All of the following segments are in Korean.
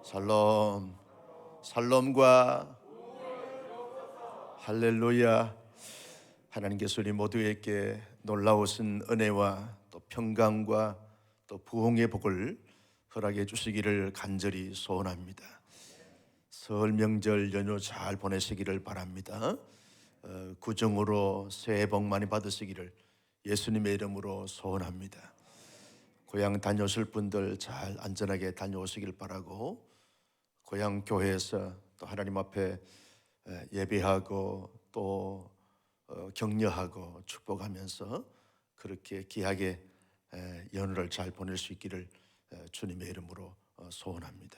샬롬, 샬롬과 할렐루야. 하나님께서 우리 모두에게 놀라우신 은혜와 또 평강과 또 부흥의 복을 허락해 주시기를 간절히 소원합니다. 설 명절 연휴 잘 보내시기를 바랍니다. 구정으로 새해 복 많이 받으시기를 예수님의 이름으로 소원합니다. 고향 다녀오실 분들 잘 안전하게 다녀오시길 바라고, 고향 교회에서 또 하나님 앞에 예배하고 또 격려하고 축복하면서 그렇게 귀하게 연휴를 잘 보낼 수 있기를 주님의 이름으로 소원합니다.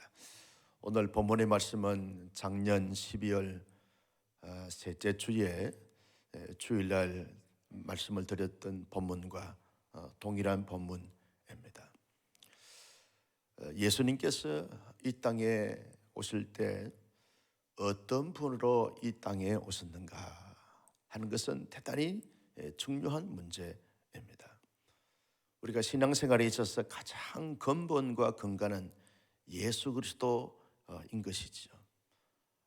오늘 본문의 말씀은 작년 12월 셋째 주에 주일날 말씀을 드렸던 본문과 동일한 본문입니다. 예수님께서 이 땅에 오실 때 어떤 분으로 이 땅에 오셨는가 하는 것은 대단히 중요한 문제입니다. 우리가 신앙생활에 있어서 가장 근본과 근간은 예수 그리스도인 것이죠.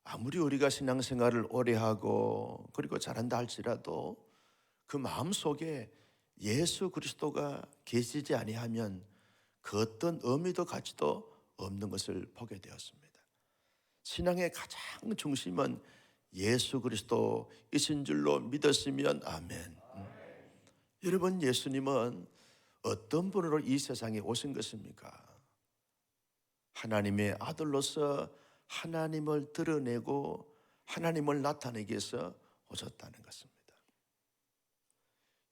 아무리 우리가 신앙생활을 오래 하고 그리고 잘한다 할지라도 그 마음속에 예수 그리스도가 계시지 아니하면 그 어떤 의미도 가치도 없는 것을 보게 되었습니다. 신앙의 가장 중심은 예수 그리스도이신 줄로 믿었으면 아멘. 여러분, 예수님은 어떤 분으로 이 세상에 오신 것입니까? 하나님의 아들로서 하나님을 드러내고 하나님을 나타내기 위해서 오셨다는 것입니다.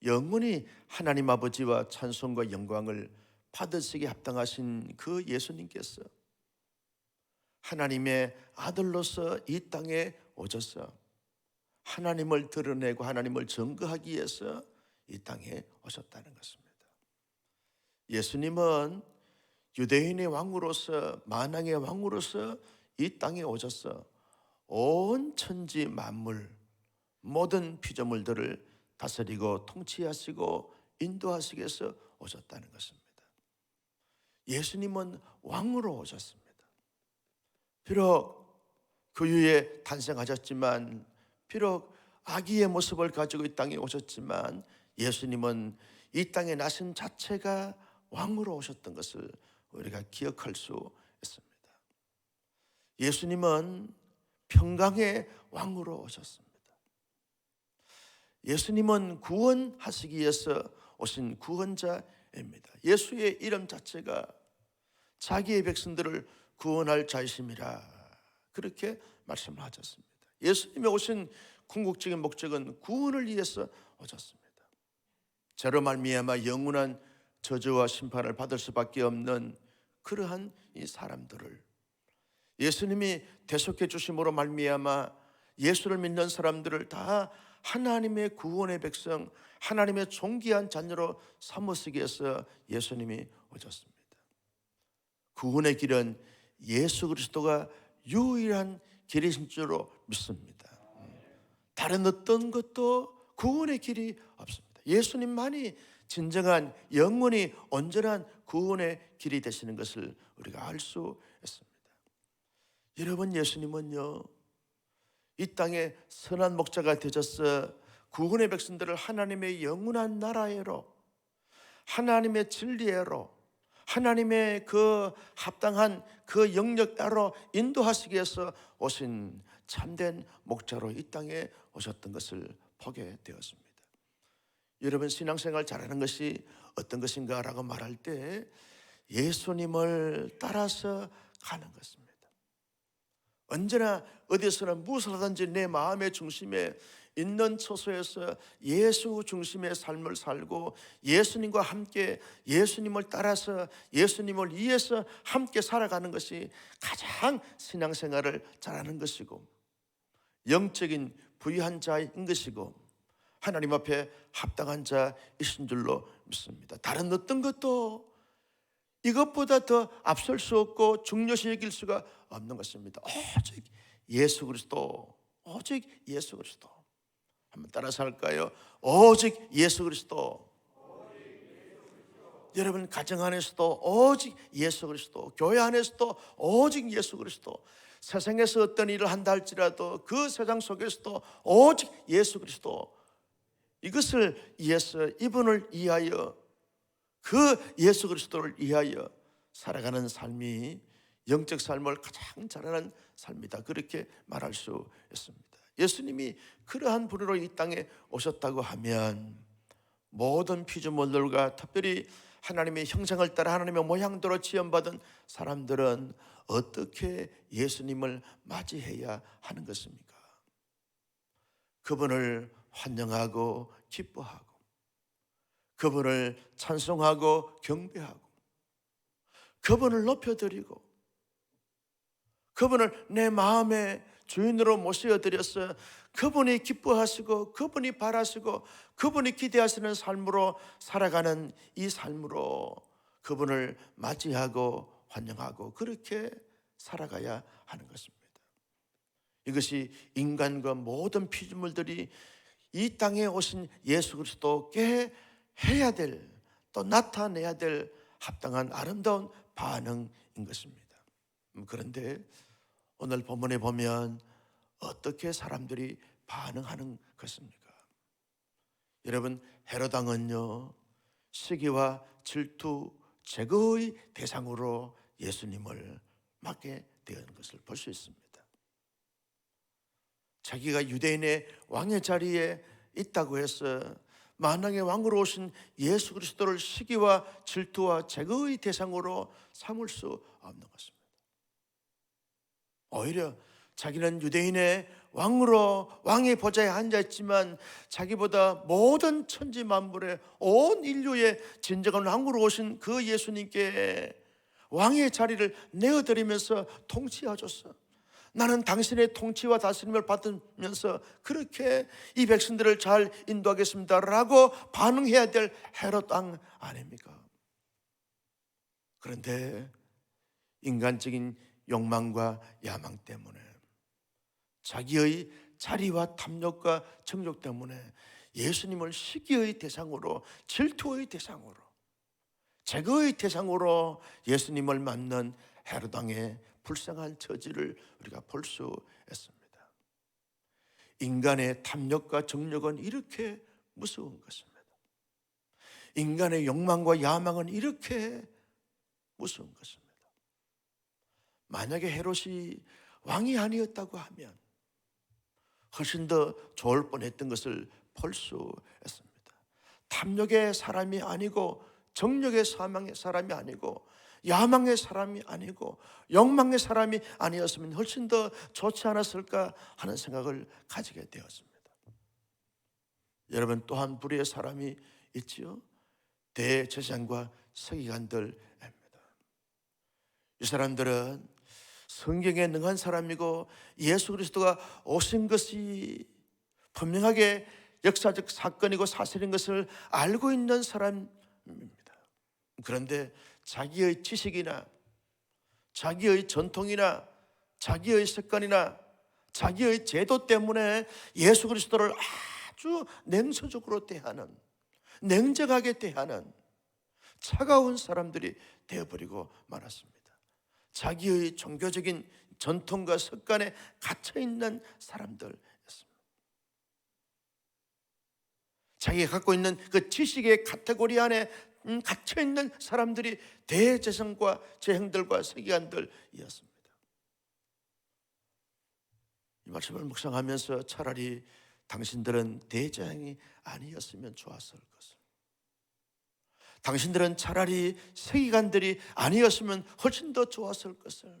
영원히 하나님 아버지와 찬송과 영광을 받으시기에 합당하신 그 예수님께서 하나님의 아들로서 이 땅에 오셔서 하나님을 드러내고 하나님을 증거하기 위해서 이 땅에 오셨다는 것입니다. 예수님은 유대인의 왕으로서, 만왕의 왕으로서 이 땅에 오셔서 온 천지 만물 모든 피조물들을 다스리고 통치하시고 인도하시기 위해서 오셨다는 것입니다. 예수님은 왕으로 오셨습니다. 비록 교유에 탄생하셨지만, 비록 아기의 모습을 가지고 이 땅에 오셨지만, 예수님은 이 땅에 나신 자체가 왕으로 오셨던 것을 우리가 기억할 수 있습니다. 예수님은 평강의 왕으로 오셨습니다. 예수님은 구원하시기 위해서 오신 구원자입니다. 예수의 이름 자체가 자기의 백성들을 구원할 자이심이라 그렇게 말씀을 하셨습니다. 예수님이 오신 궁극적인 목적은 구원을 위해서 오셨습니다. 저로 말미암아 영원한 저주와 심판을 받을 수밖에 없는 그러한 이 사람들을 예수님이 대속해 주심으로 말미암아 예수를 믿는 사람들을 다 하나님의 구원의 백성, 하나님의 존귀한 자녀로 삼으시기 위해서 예수님이 오셨습니다. 구원의 길은 예수 그리스도가 유일한 길이신 줄로 믿습니다. 다른 어떤 것도 구원의 길이 없습니다. 예수님만이 진정한 영원히 온전한 구원의 길이 되시는 것을 우리가 알 수 있습니다. 여러분, 예수님은요 이 땅에 선한 목자가 되셔서 구원의 백성들을 하나님의 영원한 나라에로, 하나님의 진리에로, 하나님의 그 합당한 그 영역으로 인도하시기 위해서 오신 참된 목자로 이 땅에 오셨던 것을 보게 되었습니다. 여러분, 신앙생활 잘하는 것이 어떤 것인가 라고 말할 때 예수님을 따라서 가는 것입니다. 언제나 어디서나 무엇을 하든지 내 마음의 중심에 있는 처소에서 예수 중심의 삶을 살고 예수님과 함께 예수님을 따라서 예수님을 위해서 함께 살아가는 것이 가장 신앙생활을 잘하는 것이고 영적인 부유한 자인 것이고 하나님 앞에 합당한 자이신 줄로 믿습니다. 다른 어떤 것도 이것보다 더 앞설 수 없고 중요시 여길 수가 없는 것입니다. 오직 예수 그리스도, 오직 예수 그리스도. 한번 따라서 할까요? 오직 예수 그리스도. 여러분 가정 안에서도 오직 예수 그리스도, 교회 안에서도 오직 예수 그리스도, 세상에서 어떤 일을 한다 할지라도 그 세상 속에서도 오직 예수 그리스도, 이것을 위해서, 이분을 위하여, 그 예수 그리스도를 위하여 살아가는 삶이 영적 삶을 가장 잘하는 삶이다, 그렇게 말할 수 있습니다. 예수님이 그러한 분으로 이 땅에 오셨다고 하면 모든 피조물들과 특별히 하나님의 형상을 따라 하나님의 모양대로 지음받은 사람들은 어떻게 예수님을 맞이해야 하는 것입니까? 그분을 환영하고 기뻐하고, 그분을 찬송하고 경배하고, 그분을 높여드리고, 그분을 내 마음의 주인으로 모셔드려서 그분이 기뻐하시고 그분이 바라시고 그분이 기대하시는 삶으로 살아가는 이 삶으로 그분을 맞이하고 환영하고 그렇게 살아가야 하는 것입니다. 이것이 인간과 모든 피조물들이 이 땅에 오신 예수 그리스도께 해야 될, 또 나타내야 될 합당한 아름다운 반응인 것입니다. 그런데 오늘 본문에 보면 어떻게 사람들이 반응하는 것입니까? 여러분, 헤롯 왕은요, 시기와 질투, 제거의 대상으로 예수님을 맞게 된 것을 볼 수 있습니다. 자기가 유대인의 왕의 자리에 있다고 해서 만왕의 왕으로 오신 예수 그리스도를 시기와 질투와 제거의 대상으로 삼을 수 없는 것입니다. 오히려 자기는 유대인의 왕으로 왕의 보좌에 앉아있지만 자기보다 모든 천지 만물의 온 인류의 진정한 왕으로 오신 그 예수님께 왕의 자리를 내어드리면서 통치하셨어. 나는 당신의 통치와 다스림을 받으면서 그렇게 이 백성들을 잘 인도하겠습니다 라고 반응해야 될 헤롯 왕 아닙니까? 그런데 인간적인 욕망과 야망 때문에, 자기의 자리와 탐욕과 정욕 때문에 예수님을 시기의 대상으로, 질투의 대상으로, 제거의 대상으로 예수님을 맞는 헤롯 왕의 불쌍한 처지를 우리가 볼 수 있습니다. 인간의 탐욕과 정욕은 이렇게 무서운 것입니다. 인간의 욕망과 야망은 이렇게 무서운 것입니다. 만약에 헤롯이 왕이 아니었다고 하면 훨씬 더 좋을 뻔했던 것을 볼 수 있습니다. 탐욕의 사람이 아니고, 정욕의 사람이 아니고, 야망의 사람이 아니고, 욕망의 사람이 아니었으면 훨씬 더 좋지 않았을까 하는 생각을 가지게 되었습니다. 여러분, 또한 불의의 사람이 있지요. 대제사장과 서기관들입니다. 이 사람들은 성경에 능한 사람이고 예수 그리스도가 오신 것이 분명하게 역사적 사건이고 사실인 것을 알고 있는 사람입니다. 그런데 자기의 지식이나 자기의 전통이나 자기의 습관이나 자기의 제도 때문에 예수 그리스도를 아주 냉소적으로 대하는, 냉정하게 대하는 차가운 사람들이 되어버리고 말았습니다. 자기의 종교적인 전통과 습관에 갇혀있는 사람들이었습니다. 자기가 갖고 있는 그 지식의 카테고리 안에 갇혀있는 사람들이 대제사장과 제형들과 서기관들이었습니다. 이 말씀을 묵상하면서 차라리 당신들은 대제사장이 아니었으면 좋았을 것을, 당신들은 차라리 서기관들이 아니었으면 훨씬 더 좋았을 것을,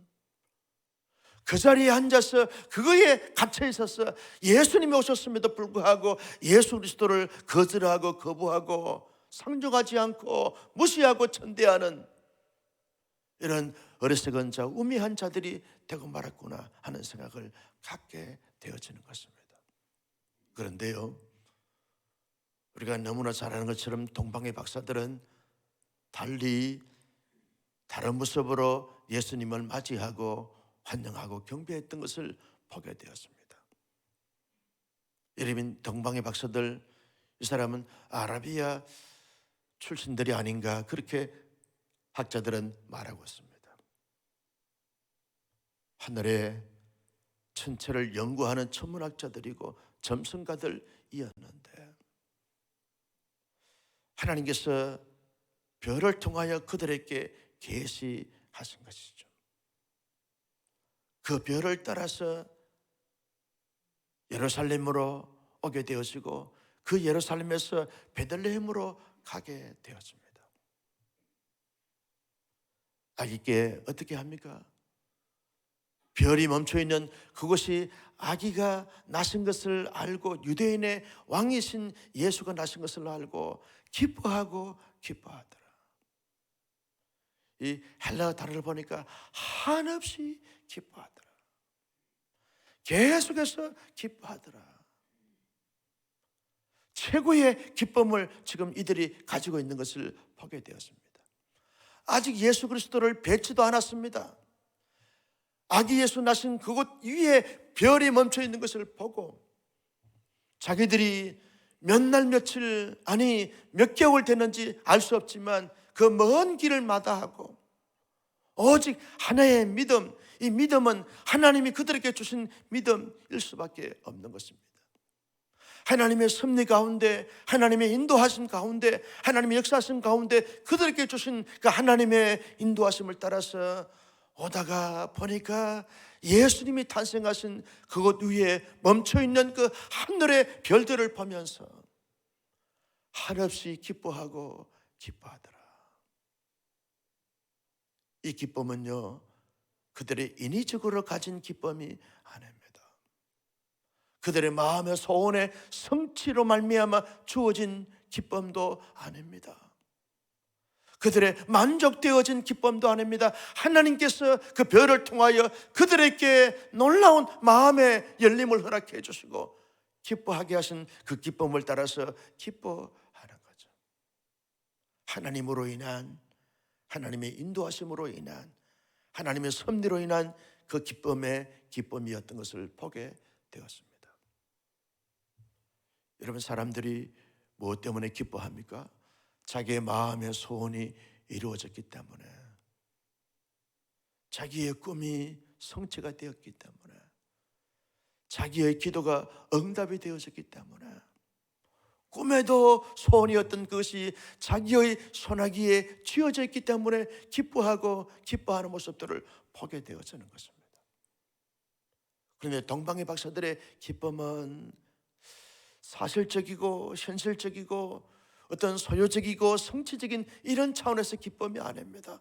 그 자리에 앉아서 그거에 갇혀 있어서 예수님이 오셨음에도 불구하고 예수 그리스도를 거절하고 거부하고 상종하지 않고 무시하고 천대하는 이런 어리석은 자, 우매한 자들이 되고 말았구나 하는 생각을 갖게 되어지는 것입니다. 그런데요, 우리가 너무나 잘 아는 것처럼 동방의 박사들은 달리 다른 모습으로 예수님을 맞이하고 환영하고 경배했던 것을 보게 되었습니다. 여러분, 동방의 박사들, 이 사람은 아라비아 출신들이 아닌가 그렇게 학자들은 말하고 있습니다. 하늘의 천체를 연구하는 천문학자들이고 점성가들이었는데 하나님께서 별을 통하여 그들에게 계시하신 것이죠. 그 별을 따라서 예루살렘으로 오게 되어지고 그 예루살렘에서 베들레헴으로 가게 되었습니다. 아기께 어떻게 합니까? 별이 멈춰있는 그곳이 아기가 나신 것을 알고 유대인의 왕이신 예수가 나신 것을 알고 기뻐하고 기뻐하더라. 이 헬라어 단어를 보니까 한없이 기뻐하더라. 계속해서 기뻐하더라. 최고의 기쁨을 지금 이들이 가지고 있는 것을 보게 되었습니다. 아직 예수 그리스도를 뵙지도 않았습니다. 아기 예수 나신 그곳 위에 별이 멈춰 있는 것을 보고 자기들이 몇 날 며칠 아니 몇 개월 됐는지 알 수 없지만 그 먼 길을 마다하고 오직 하나의 믿음, 이 믿음은 하나님이 그들에게 주신 믿음일 수밖에 없는 것입니다. 하나님의 섭리 가운데, 하나님의 인도하심 가운데, 하나님의 역사하심 가운데 그들에게 주신 그 하나님의 인도하심을 따라서 오다가 보니까 예수님이 탄생하신 그곳 위에 멈춰있는 그 하늘의 별들을 보면서 한없이 기뻐하고 기뻐하더라. 이 기쁨은요, 그들의 인위적으로 가진 기쁨이 아닙니다. 그들의 마음의 소원의 성취로 말미암아 주어진 기쁨도 아닙니다. 그들의 만족되어진 기쁨도 아닙니다. 하나님께서 그 별을 통하여 그들에게 놀라운 마음의 열림을 허락해 주시고 기뻐하게 하신 그 기쁨을 따라서 기뻐하는 거죠. 하나님으로 인한, 하나님의 인도하심으로 인한, 하나님의 섭리로 인한 그 기쁨의 기쁨이었던 것을 보게 되었습니다. 여러분, 사람들이 무엇 때문에 기뻐합니까? 자기의 마음의 소원이 이루어졌기 때문에, 자기의 꿈이 성취가 되었기 때문에, 자기의 기도가 응답이 되어졌기 때문에, 꿈에도 소원이었던 그것이 자기의 소나기에 쥐어져 있기 때문에 기뻐하고 기뻐하는 모습들을 보게 되어지는 것입니다. 그런데 동방의 박사들의 기쁨은 사실적이고 현실적이고 어떤 소유적이고 성취적인 이런 차원에서 기쁨이 아닙니다.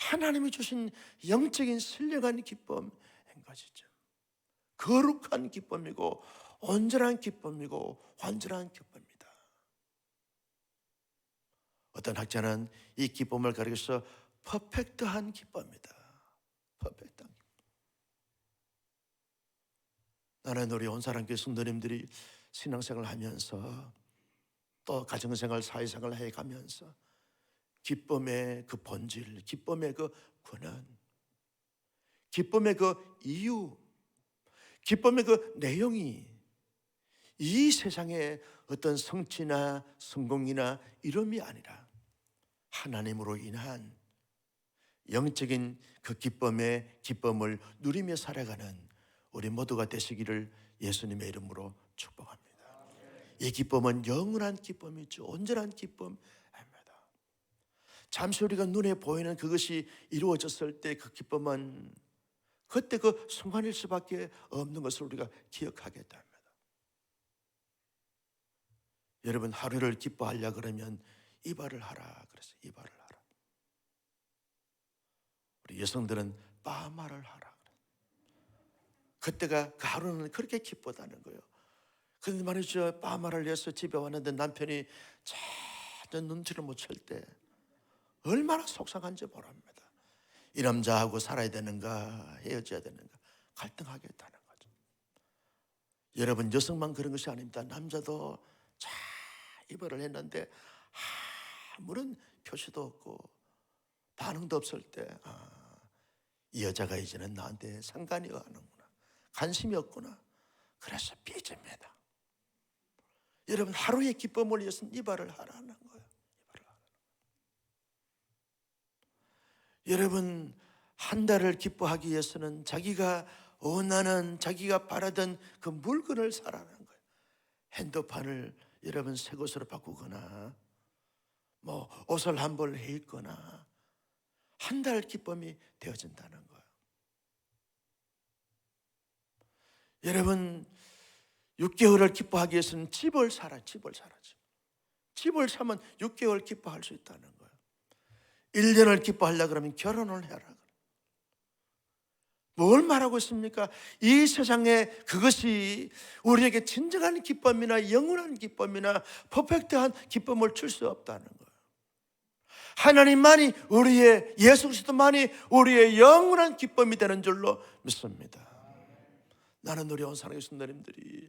하나님이 주신 영적인 신령한 기쁨인 것이죠. 거룩한 기쁨이고 온전한 기쁨이고 완전한 기쁨입니다. 어떤 학자는 이 기쁨을 가리켜서 퍼펙트한 기쁨이다. 퍼펙트한 기쁨. 나는 우리 온사랑교회 성도님들이 신앙생활을 하면서 또 가정생활, 사회생활을 해가면서 기쁨의 그 본질, 기쁨의 그 근원, 기쁨의 그 이유, 기쁨의 그 내용이 이 세상의 어떤 성취나 성공이나 이름이 아니라 하나님으로 인한 영적인 그 기쁨의 기쁨을 누리며 살아가는 우리 모두가 되시기를 예수님의 이름으로 축복합니다. 이 기쁨은 영원한 기쁨이죠. 온전한 기쁨입니다. 잠시 우리가 눈에 보이는 그것이 이루어졌을 때 그 기쁨은 그때 그 순간일 수밖에 없는 것을 우리가 기억하겠다 합니다. 여러분, 하루를 기뻐하려 그러면 이발을 하라 그랬어요. 이발을 하라. 우리 여성들은 파마를 하라 그래요. 그때가 그 하루는 그렇게 기쁘다는 거예요. 그런데 말이죠, 파마를 해서 집에 왔는데 남편이 전혀 눈치를 못 챌 때 얼마나 속상한지 모릅니다. 이 남자하고 살아야 되는가 헤어져야 되는가 갈등하겠다는 거죠. 여러분, 여성만 그런 것이 아닙니다. 남자도 잘 이별을 했는데 아무런 표시도 없고 반응도 없을 때 이 여자가 이제는 나한테 상관이 없는구나, 관심이 없구나. 그래서 삐집니다. 여러분, 하루의 기쁨을 위해서는 이발을 하라는 거예요. 이발을 하라. 여러분, 한 달을 기뻐하기 위해서는 자기가 원하는, 자기가 바라던 그 물건을 사라는 거예요. 핸드폰을 여러분 새 것으로 바꾸거나 뭐 옷을 한 벌 해 입거나 한 달 기쁨이 되어진다는 거예요. 여러분, 6개월을 기뻐하기 위해서는 집을 사라. 집을 사면 6개월 기뻐할 수 있다는 거예요. 1년을 기뻐하려고 그러면 결혼을 해라. 뭘 말하고 있습니까? 이 세상에 그것이 우리에게 진정한 기쁨이나 영원한 기쁨이나 퍼펙트한 기쁨을 줄 수 없다는 거예요. 하나님만이, 우리의 예수 그리스도만이 우리의 영원한 기쁨이 되는 줄로 믿습니다. 나는 우리 온 사랑의 성도님들이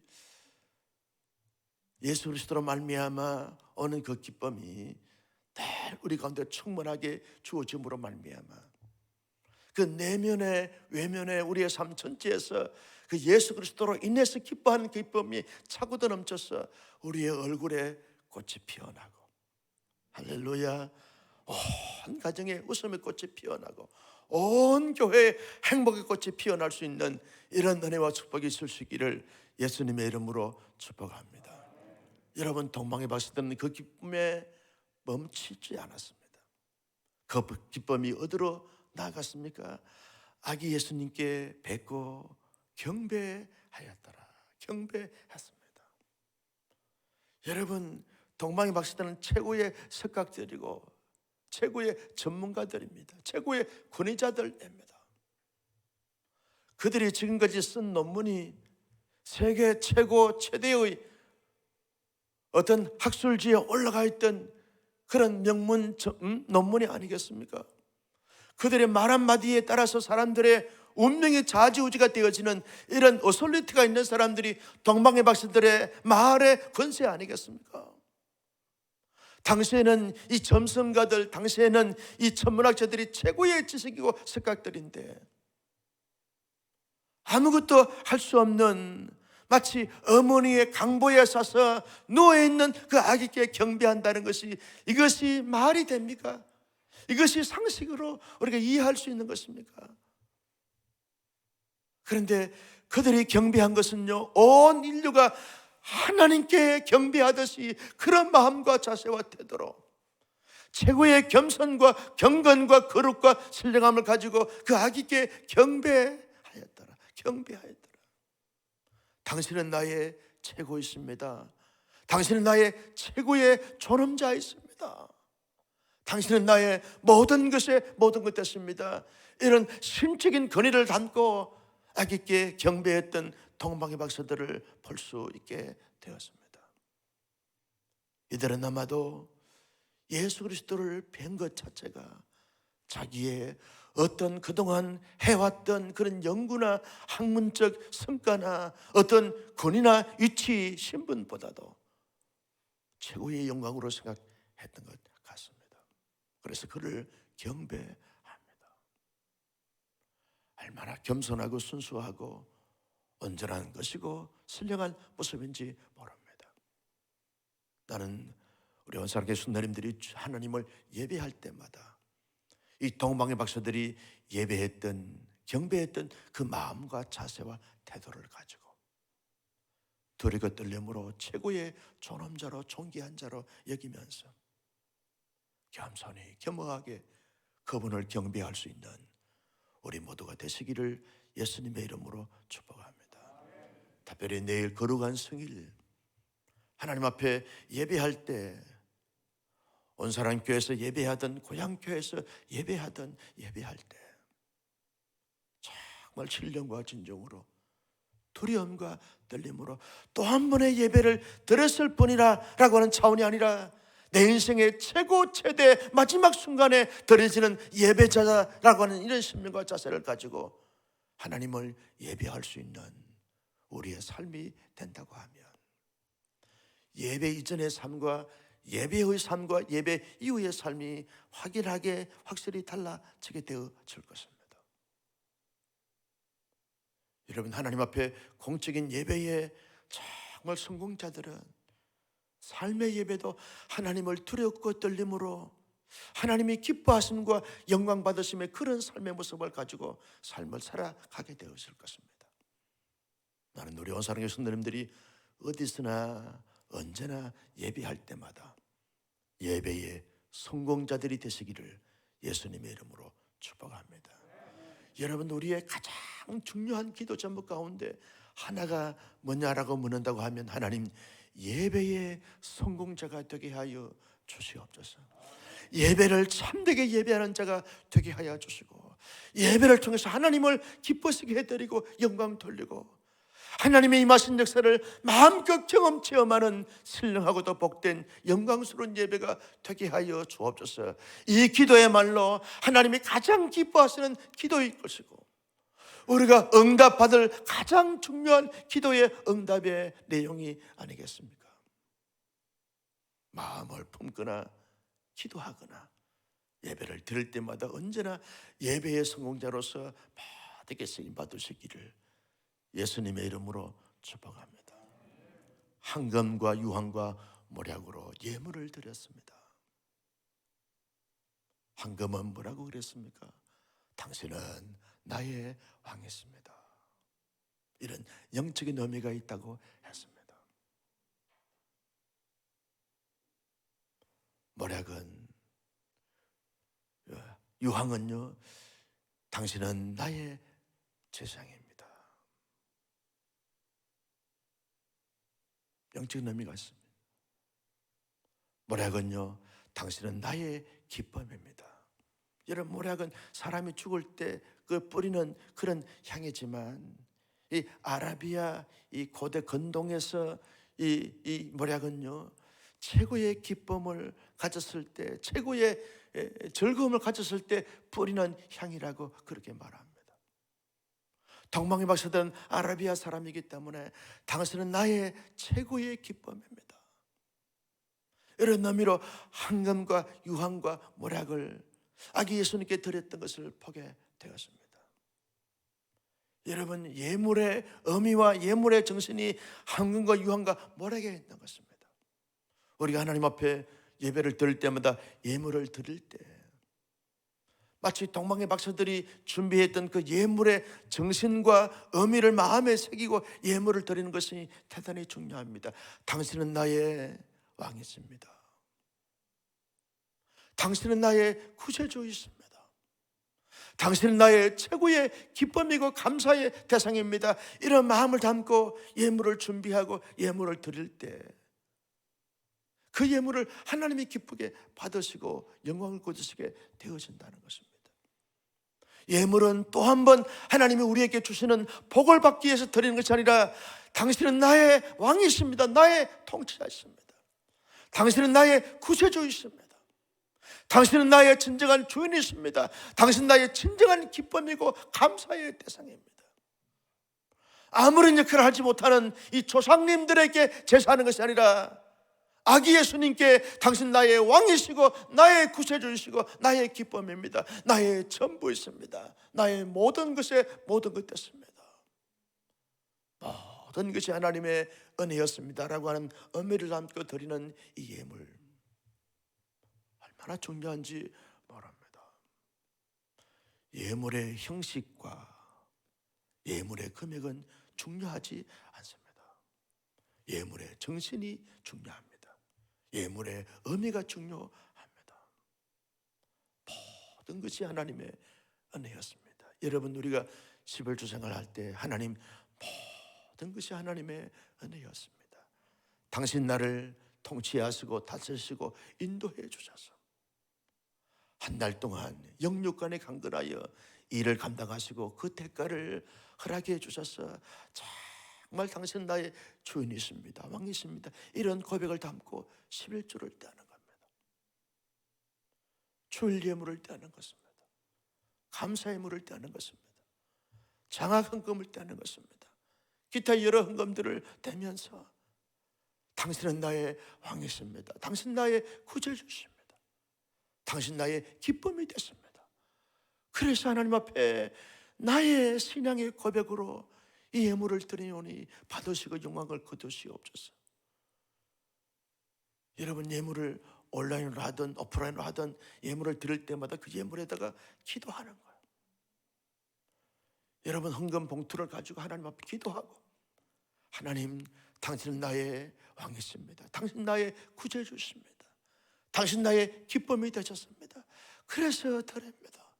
예수 그리스도로 말미암아 오는 그 기쁨이 늘 우리 가운데 충만하게 주어짐으로 말미암아 그 내면에 외면에 우리의 삶 전체에서 그 예수 그리스도로 인해서 기뻐하는 기쁨이 차고도 넘쳐서 우리의 얼굴에 꽃이 피어나고, 할렐루야, 온 가정에 웃음의 꽃이 피어나고 온 교회에 행복의 꽃이 피어날 수 있는 이런 은혜와 축복이 있을 수 있기를 예수님의 이름으로 축복합니다. 여러분, 동방의 박사들은 그 기쁨에 멈추지 않았습니다. 그 기쁨이 어디로 나아갔습니까? 아기 예수님께 뵙고 경배하였더라. 경배했습니다. 여러분, 동방의 박사들은 최고의 석학들이고 최고의 전문가들입니다. 최고의 권위자들입니다. 그들이 지금까지 쓴 논문이 세계 최대의 어떤 학술지에 올라가 있던 그런 명문 논문이 아니겠습니까? 그들의 말 한마디에 따라서 사람들의 운명이 좌지우지가 되어지는 이런 어설리티가 있는 사람들이 동방의 박사들의 말의 권세 아니겠습니까? 당시에는 이 점성가들, 당시에는 이 천문학자들이 최고의 지식이고 석학들인데 아무것도 할 수 없는, 마치 어머니의 강보에 싸서 누워있는 그 아기께 경배한다는 것이, 이것이 말이 됩니까? 이것이 상식으로 우리가 이해할 수 있는 것입니까? 그런데 그들이 경배한 것은요, 온 인류가 하나님께 경배하듯이 그런 마음과 자세와 태도로 최고의 겸손과 경건과 거룩과 신령함을 가지고 그 아기께 경배하였더라. 당신은 나의 최고이십니다. 당신은 나의 최고의 존엄자이십니다. 당신은 나의 모든 것의 모든 것 됐습니다. 이런 신적인 권위를 담고 아기께 경배했던 동방의 박사들을 볼 수 있게 되었습니다. 이들은 아마도 예수 그리스도를 뵌 것 자체가 자기의 어떤 그동안 해왔던 그런 연구나 학문적 성과나 어떤 권위나 위치, 신분보다도 최고의 영광으로 생각했던 것 같습니다. 그래서 그를 경배합니다. 얼마나 겸손하고 순수하고 온전한 것이고 선량한 모습인지 모릅니다. 나는 우리 온사랑의 순례님들이 하나님을 예배할 때마다 이 동방의 박사들이 예배했던, 경배했던 그 마음과 자세와 태도를 가지고 두리고 떨림으로 최고의 존엄자로, 존귀한 자로 여기면서 겸손히 겸허하게 그분을 경배할 수 있는 우리 모두가 되시기를 예수님의 이름으로 축복합니다. 특별히 내일 거룩한 성일 하나님 앞에 예배할 때 온사랑교회에서 예배하던, 고향교회에서 예배할 때 정말 신령과 진정으로 두려움과 떨림으로 또 한 번의 예배를 드렸을 뿐이라 라고 하는 차원이 아니라 내 인생의 최고 최대 마지막 순간에 드려지는 예배자라고 하는 이런 신명과 자세를 가지고 하나님을 예배할 수 있는 우리의 삶이 된다고 하면 예배 이전의 삶과 예배의 삶과 예배 이후의 삶이 확실히 달라지게 되어질 것입니다. 여러분, 하나님 앞에 공적인 예배에 정말 성공자들은 삶의 예배도 하나님을 두렵고 떨림으로 하나님이 기뻐하심과 영광 받으심의 그런 삶의 모습을 가지고 삶을 살아가게 되었을 것입니다. 나는 우리 온사랑의 성도님들이 어디서나 언제나 예배할 때마다 예배의 성공자들이 되시기를 예수님의 이름으로 축복합니다. 여러분, 우리의 가장 중요한 기도 제목 가운데 하나가 뭐냐라고 묻는다고 하면 하나님, 예배의 성공자가 되게 하여 주시옵소서. 예배를 참되게 예배하는 자가 되게 하여 주시고, 예배를 통해서 하나님을 기쁘시게 해드리고 영광 돌리고 하나님의 임하신 역사를 마음껏 체험하는 신령하고도 복된 영광스러운 예배가 되게 하여 주옵소서. 이 기도야말로 하나님이 가장 기뻐하시는 기도일 것이고, 우리가 응답받을 가장 중요한 기도의 응답의 내용이 아니겠습니까? 마음을 품거나 기도하거나 예배를 드릴 때마다 언제나 예배의 성공자로서 바르게 쓰임 받으시기를 예수님의 이름으로 축복합니다. 황금과 유황과 모략으로 예물을 드렸습니다. 황금은 뭐라고 그랬습니까? 당신은 나의 왕이십니다. 이런 영적인 의미가 있다고 했습니다. 모략은, 유황은요, 당신은 나의 제사장입니다. 영적인 의미가 있습니다. 모략은요, 당신은 나의 기쁨입니다. 여러분, 모략은 사람이 죽을 때 그 뿌리는 그런 향이지만, 이 아라비아 이 고대 건동에서 이 모략은요, 최고의 기쁨을 가졌을 때, 최고의 즐거움을 가졌을 때 뿌리는 향이라고 그렇게 말합니다. 동방의 박사든 아라비아 사람이기 때문에 당신은 나의 최고의 기쁨입니다. 이런 의미로 황금과 유황과 모략을 아기 예수님께 드렸던 것을 보게 되었습니다. 여러분, 예물의 의미와 예물의 정신이 황금과 유황과 모략에 있는 것입니다. 우리가 하나님 앞에 예배를 드릴 때마다 예물을 드릴 때 마치 동방의 박사들이 준비했던 그 예물의 정신과 의미를 마음에 새기고 예물을 드리는 것이 대단히 중요합니다. 당신은 나의 왕이십니다. 당신은 나의 구세주이십니다. 당신은 나의 최고의 기쁨이고 감사의 대상입니다. 이런 마음을 담고 예물을 준비하고 예물을 드릴 때 그 예물을 하나님이 기쁘게 받으시고 영광을 거두시게 되어진다는 것입니다. 예물은 또 한 번 하나님이 우리에게 주시는 복을 받기 위해서 드리는 것이 아니라 당신은 나의 왕이십니다. 나의 통치자이십니다. 당신은 나의 구세주이십니다. 당신은 나의 진정한 주인이십니다. 당신은 나의 진정한 기쁨이고 감사의 대상입니다. 아무런 역할을 하지 못하는 이 조상님들에게 제사하는 것이 아니라 아기 예수님께 당신 나의 왕이시고 나의 구세주이시고 나의 기쁨입니다. 나의 전부이십니다. 나의 모든 것에 모든 것 됐습니다. 모든 것이 하나님의 은혜였습니다라고 하는 의미를 담고 드리는 이 예물, 얼마나 중요한지 모릅니다. 예물의 형식과 예물의 금액은 중요하지 않습니다. 예물의 정신이 중요합니다. 예물의 의미가 중요합니다. 모든 것이 하나님의 은혜였습니다. 여러분, 우리가 11주 생활할 때 하나님, 모든 것이 하나님의 은혜였습니다. 당신 나를 통치하시고 다스리시고 인도해 주셔서 한 달 동안 영육간에 강건하여 일을 감당하시고 그 대가를 허락해 주셔서 정말 당신 나의 주인이십니다. 왕이십니다. 이런 고백을 담고 11주를 떼는 겁니다. 주일 예물을 떼는 것입니다. 감사의 물을 떼는 것입니다. 장학 헌금을 떼는 것입니다. 기타 여러 헌금들을 떼면서 당신은 나의 왕이십니다. 당신 나의 구제주십니다. 당신 나의 기쁨이 됐습니다. 그래서 하나님 앞에 나의 신앙의 고백으로 이 예물을 드리오니 받으시고 영광을 거두시옵소서. 여러분, 예물을 온라인으로 하든 오프라인으로 하든 예물을 드릴 때마다 그 예물에다가 기도하는 거예요. 여러분 헌금 봉투를 가지고 하나님 앞에 기도하고, 하나님, 당신은 나의 왕이십니다. 당신 나의 구주주십니다. 당신 나의 기쁨이 되셨습니다. 그래서 드립니다.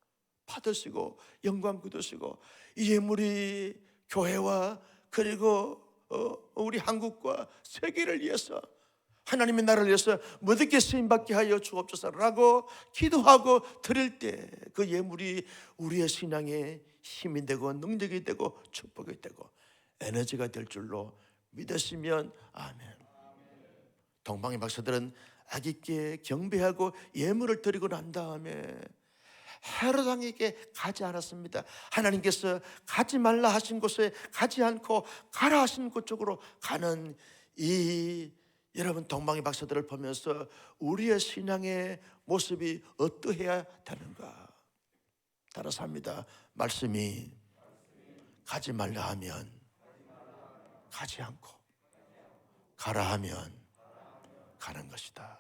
받으시고 영광 받으시고, 이 예물이 교회와 그리고 우리 한국과 세계를 위해서, 하나님의 나라를 위해서 모두께 쓰임받게 하여 주옵소서라고 기도하고 드릴 때 그 예물이 우리의 신앙의 힘이 되고 능력이 되고 축복이 되고 에너지가 될 줄로 믿으시면 아멘. 동방의 박사들은 아기께 경배하고 예물을 드리고 난 다음에 헤롯 왕에게 가지 않았습니다. 하나님께서 가지 말라 하신 곳에 가지 않고 가라 하신 곳 쪽으로 가는 이 여러분 동방의 박사들을 보면서 우리의 신앙의 모습이 어떠해야 되는가? 따라서 합니다. 말씀이 가지 말라 하면 가지 않고 가라 하면 가는 것이다.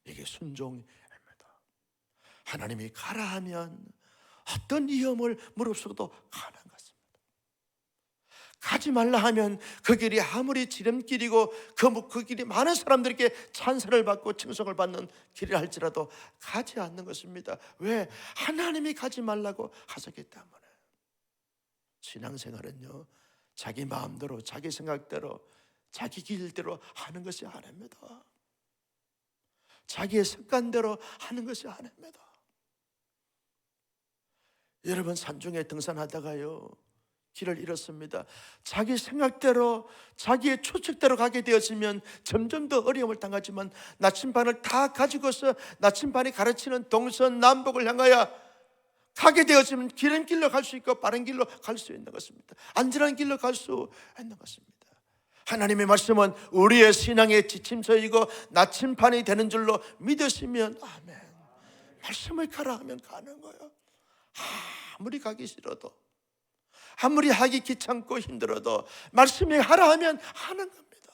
이게 순종입니다. 하나님이 가라 하면 어떤 위험을 무릅쓰고도 가는 것입니다. 가지 말라 하면 그 길이 아무리 지름길이고 그 길이 많은 사람들에게 찬사를 받고 칭송을 받는 길이라 할지라도 가지 않는 것입니다. 왜? 하나님이 가지 말라고 하셨기 때문에. 신앙생활은요, 자기 마음대로 자기 생각대로 자기 길대로 하는 것이 아닙니다. 자기의 습관대로 하는 것이 아닙니다. 여러분 산중에 등산하다가요 길을 잃었습니다. 자기 생각대로 자기의 추측대로 가게 되었으면 점점 더 어려움을 당하지만, 나침반을 다 가지고서 나침반이 가르치는 동서남북을 향하여 가게 되었으면 기름길로 갈 수 있고 바른 길로 갈 수 있는 것입니다. 안전한 길로 갈 수 있는 것입니다. 하나님의 말씀은 우리의 신앙의 지침서이고 나침반이 되는 줄로 믿으시면 아멘. 말씀을 가라 하면 가는 거예요. 아무리 가기 싫어도, 아무리 하기 귀찮고 힘들어도 말씀이 하라 하면 하는 겁니다.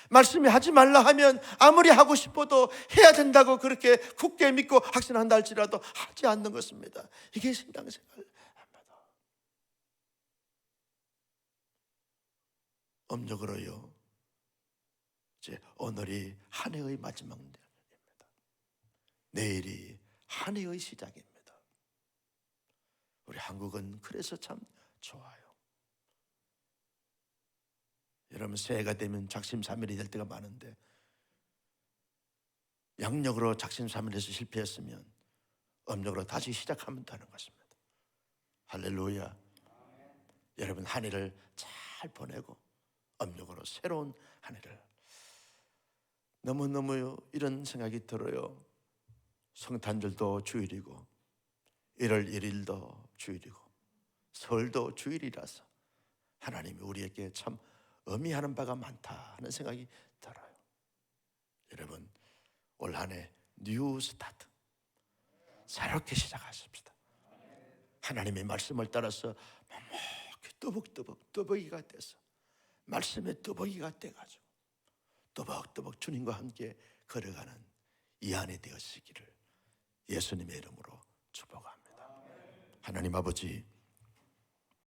말씀이 하지 말라 하면 아무리 하고 싶어도 해야 된다고 그렇게 굳게 믿고 확신한다 할지라도 하지 않는 것입니다. 이게 신앙생활입니다. 음력으로요, 이제 오늘이 한 해의 마지막 날입니다. 내일이 한 해의 시작입니다. 우리 한국은 그래서 참 좋아요. 여러분 새해가 되면 작심삼일이 될 때가 많은데, 양력으로 작심삼일에서 실패했으면 음력으로 다시 시작하면 되는 것입니다. 할렐루야. 여러분 한 해를 잘 보내고 음력으로 새로운 한 해를. 너무너무 이런 생각이 들어요. 성탄절도 주일이고 1월 1일도 주일이고 설도 주일이라서 하나님이 우리에게 참 의미하는 바가 많다 하는 생각이 들어요. 여러분 올 한 해 뉴 스타트, 새롭게 시작하십시다. 하나님의 말씀을 따라서 뜨벅뜨벅 뜨벅이가 돼서 말씀의 뜨벅이가 돼가지고 뜨벅뜨벅 주님과 함께 걸어가는 이 안에 되어지기를 예수님의 이름으로 축복합니다. 하나님 아버지,